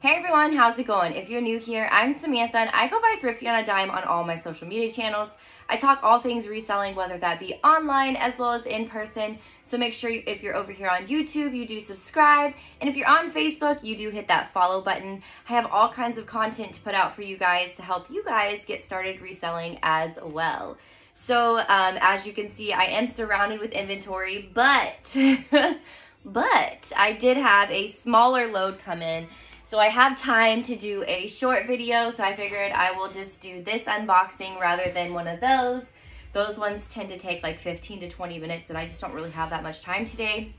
Hey everyone, how's it going? If you're new here, I'm Samantha and I go by Thrifty on a Dime on all my social media channels. I talk all things reselling, whether that be online as well as in person. So make sure if you're over here on YouTube, you do subscribe. And if you're on Facebook, you do hit that follow button. I have all kinds of content to put out for you guys to help you guys get started reselling as well. So as you can see, I am surrounded with inventory, but, but I did have a smaller load come in. So I have time to do a short video, so I figured I will just do this unboxing rather than one of those. Those ones tend to take like 15 to 20 minutes, and I just don't really have that much time today.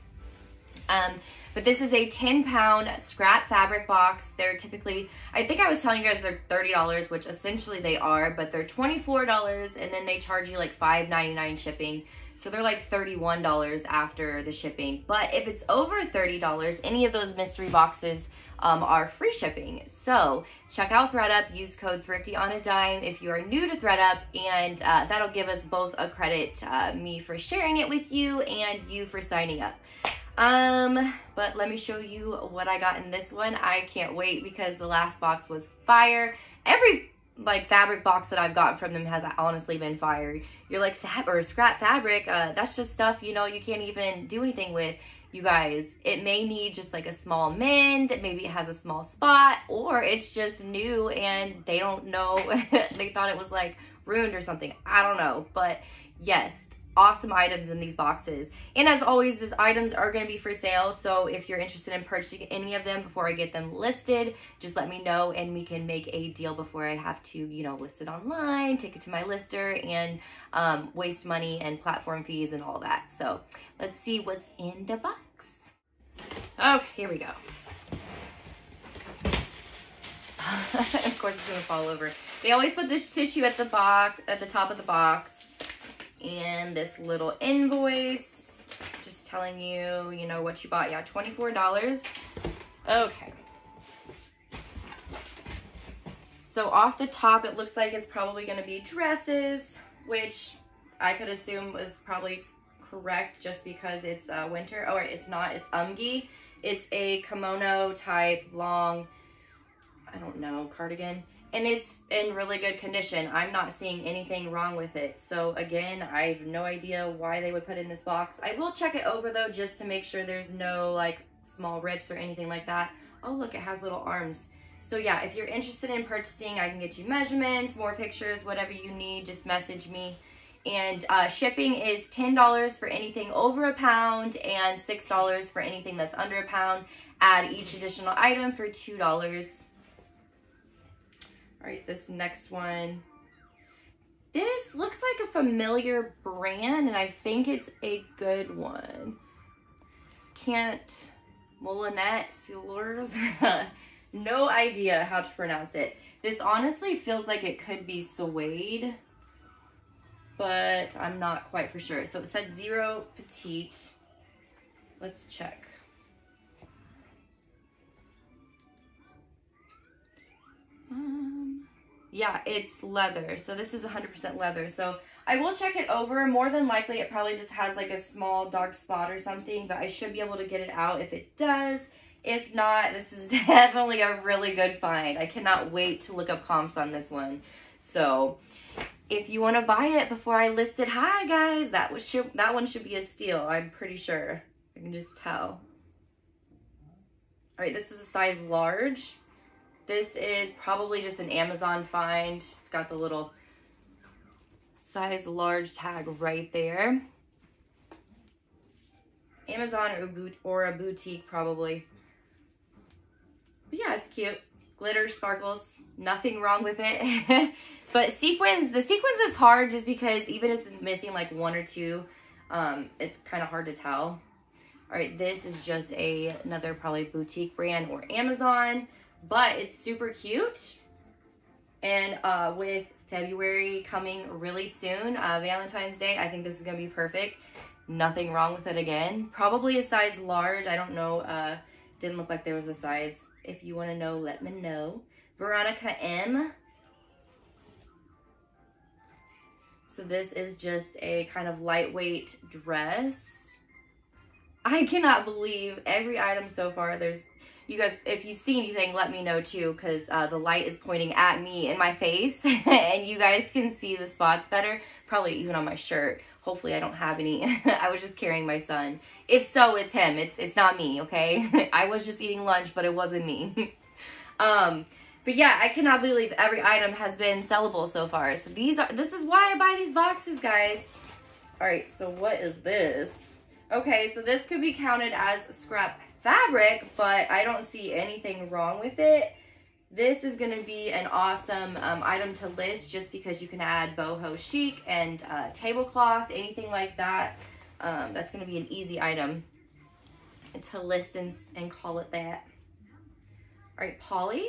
But this is a 10-pound scrap fabric box. They're typically, I think I was telling you guys they're $30, which essentially they are, but they're $24, and then they charge you like $5.99 shipping. So they're like $31 after the shipping. But if it's over $30, any of those mystery boxes are free shipping. So check out ThredUp, use code Thrifty on a Dime if you are new to ThredUp, and that'll give us both a credit, me for sharing it with you and you for signing up. But let me show you what I got in this one. I can't wait because the last box was fire. Every like fabric box that I've gotten from them has honestly been fire. You're like, scrap fabric, that's just stuff, you know, you can't even do anything with. You guys, it may need just like a small mend, maybe it has a small spot, or it's just new and they don't know, they thought it was like ruined or something. I don't know, but yes, awesome items in these boxes. And as always, these items are going to be for sale, so if you're interested in purchasing any of them before I get them listed, just let me know and we can make a deal before I have to, you know, list it online, take it to my lister, and waste money and platform fees and all that. So let's see what's in the box. Okay, here we go. Of course it's gonna fall over. They always put this tissue at the box, at the top of the box, and this little invoice just telling you, you know, what you bought. Yeah, $24. Okay. So off the top, it looks like it's probably gonna be dresses, which I could assume is probably correct just because it's winter. Oh, it's not, it's umgi. It's a kimono type long, I don't know, cardigan, and it's in really good condition. I'm not seeing anything wrong with it. So again, I have no idea why they would put it in this box. I will check it over though, just to make sure there's no like small rips or anything like that. Oh look, it has little arms. So yeah, if you're interested in purchasing, I can get you measurements, more pictures, whatever you need, just message me. And shipping is $10 for anything over a pound and $6 for anything that's under a pound. Add each additional item for $2. All right, this next one. This looks like a familiar brand, and I think it's a good one. Molinet Silurs. No idea how to pronounce it. This honestly feels like it could be suede, but I'm not quite for sure. So it said Zero Petite. Let's check. Yeah, it's leather. So this is 100% leather. So I will check it over. More than likely, it probably just has like a small dark spot or something, but I should be able to get it out if it does. If not, this is definitely a really good find. I cannot wait to look up comps on this one. So if you want to buy it before I list it, hi guys, that one should be a steal. I'm pretty sure. I can just tell. All right, this is a size large. This is probably just an Amazon find. It's got the little size large tag right there. Amazon or a boutique probably. But yeah, it's cute. Glitter, sparkles, nothing wrong with it. But sequins, the sequins is hard just because even if it's missing like one or two, it's kind of hard to tell. All right, this is just another probably boutique brand or Amazon, but it's super cute. And with February coming really soon, Valentine's Day, I think this is gonna be perfect. Nothing wrong with it again. Probably a size large, I don't know, didn't look like there was a size. If you wanna know, let me know. Veronica M. So this is just a kind of lightweight dress. I cannot believe every item so far. There's You guys, if you see anything, let me know too, because the light is pointing at me in my face, and you guys can see the spots better, probably even on my shirt. Hopefully I don't have any. I was just carrying my son. If so, it's him. It's not me, okay? I was just eating lunch, but it wasn't me. But yeah, I cannot believe every item has been sellable so far. So this is why I buy these boxes, guys. All right, so what is this? Okay, so this could be counted as scrap fabric, but I don't see anything wrong with it. This is going to be an awesome item to list, just because you can add boho chic and tablecloth, anything like that. That's going to be an easy item to list and call it that. All right, Polly.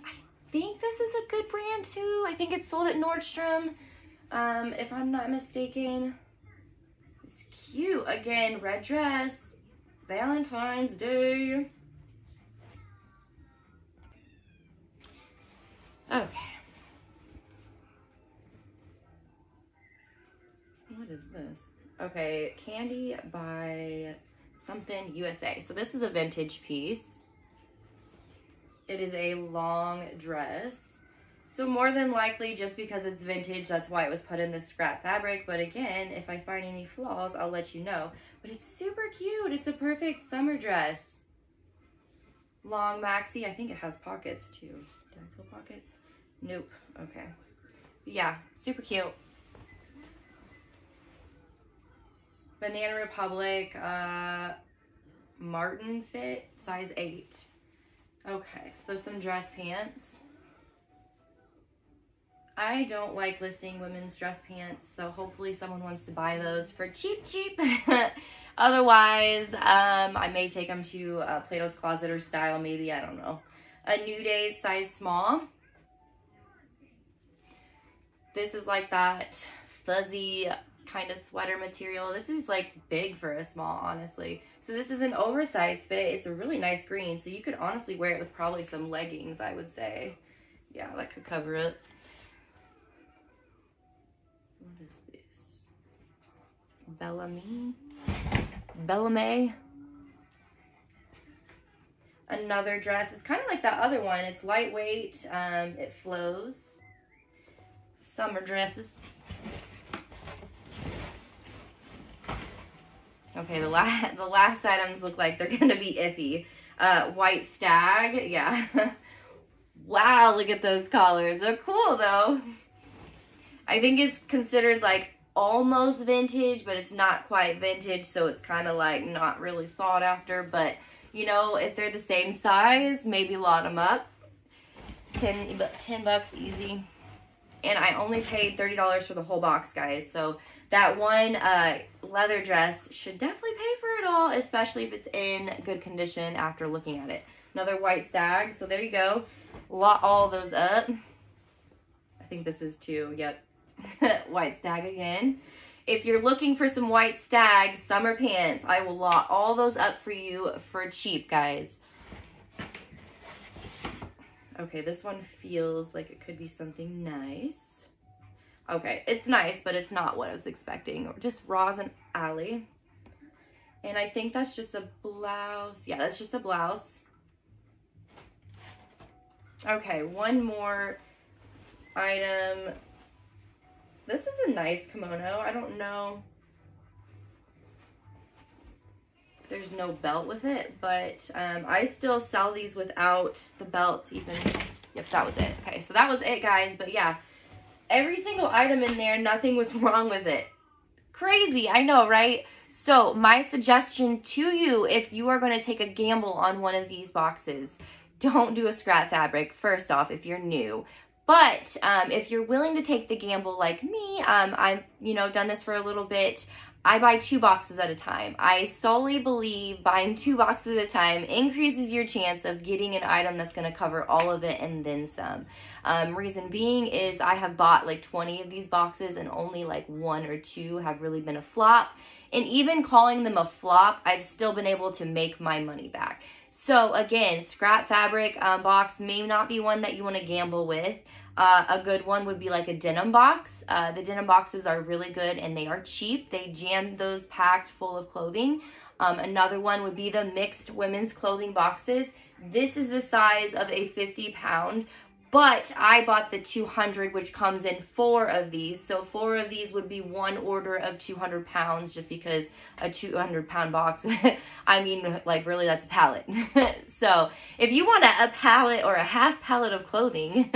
I think this is a good brand too. I think it's sold at Nordstrom, if I'm not mistaken. It's cute. Again, red dress, Valentine's Day. Okay. What is this? Okay, Candy by something USA. So this is a vintage piece. It is a long dress. So more than likely, just because it's vintage, that's why it was put in this scrap fabric. But again, if I find any flaws, I'll let you know. But it's super cute. It's a perfect summer dress. Long maxi. I think it has pockets too. Did I feel pockets? Nope. Okay. But yeah, super cute. Banana Republic Martin fit, size 8. Okay, so some dress pants. I don't like listing women's dress pants, so hopefully someone wants to buy those for cheap. Otherwise, I may take them to Plato's Closet or Style, maybe, I don't know. A New Day, size small. This is like that fuzzy kind of sweater material. This is like big for a small, honestly. So this is an oversized fit. It's a really nice green, so you could honestly wear it with probably some leggings, I would say. Yeah, that could cover it. What is this? Bellamy. Another dress. It's kind of like that other one. It's lightweight. It flows. Summer dresses. Okay, the last items look like they're gonna be iffy. White stag, yeah. Wow, look at those collars. They're cool though. I think it's considered like almost vintage, but it's not quite vintage, so it's kind of like not really sought after. But you know, if they're the same size, maybe lot them up. 10 bucks easy. And I only paid $30 for the whole box, guys. So that one leather dress should definitely pay for it all, especially if it's in good condition after looking at it. Another white stag. So there you go. Lot all those up. I think this is too. Yep. White stag again. If you're looking for some white stag summer pants, I will lot all those up for you for cheap, guys. Okay, this one feels like it could be something nice. Okay, it's nice, but it's not what I was expecting. Just Roz and Ally. And I think that's just a blouse. Yeah, that's just a blouse. Okay, one more item. This is a nice kimono. I don't know. There's no belt with it, but I still sell these without the belt even. Yep, that was it. Okay, so that was it, guys. But yeah, every single item in there, nothing was wrong with it. Crazy, I know, right? So my suggestion to you, if you are going to take a gamble on one of these boxes, don't do a scrap fabric, first off, if you're new. But if you're willing to take the gamble like me, I've done this for a little bit. I buy 2 boxes at a time. I solely believe buying 2 boxes at a time increases your chance of getting an item that's going to cover all of it and then some. Reason being is I have bought like 20 of these boxes and only like 1 or 2 have really been a flop. And even calling them a flop, I've still been able to make my money back. So again, scrap fabric box may not be one that you want to gamble with. A good one would be like a denim box. The denim boxes are really good and they are cheap. They jam those packed full of clothing. Another one would be the mixed women's clothing boxes. This is the size of a 50-pound, but I bought the 200, which comes in 4 of these. So 4 of these would be 1 order of 200 pounds, just because a 200-pound box, I mean, like, really, that's a pallet. So if you want a pallet or a half pallet of clothing,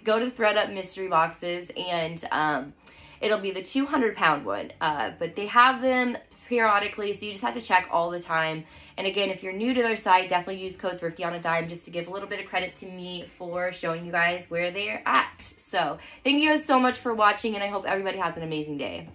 go to ThredUp Mystery Boxes, and it'll be the 200-pound one. But they have them periodically, so you just have to check all the time. And again, if you're new to their site, definitely use code Thrifty on a Dime, just to give a little bit of credit to me for showing you guys where they're at. So thank you guys so much for watching, and I hope everybody has an amazing day.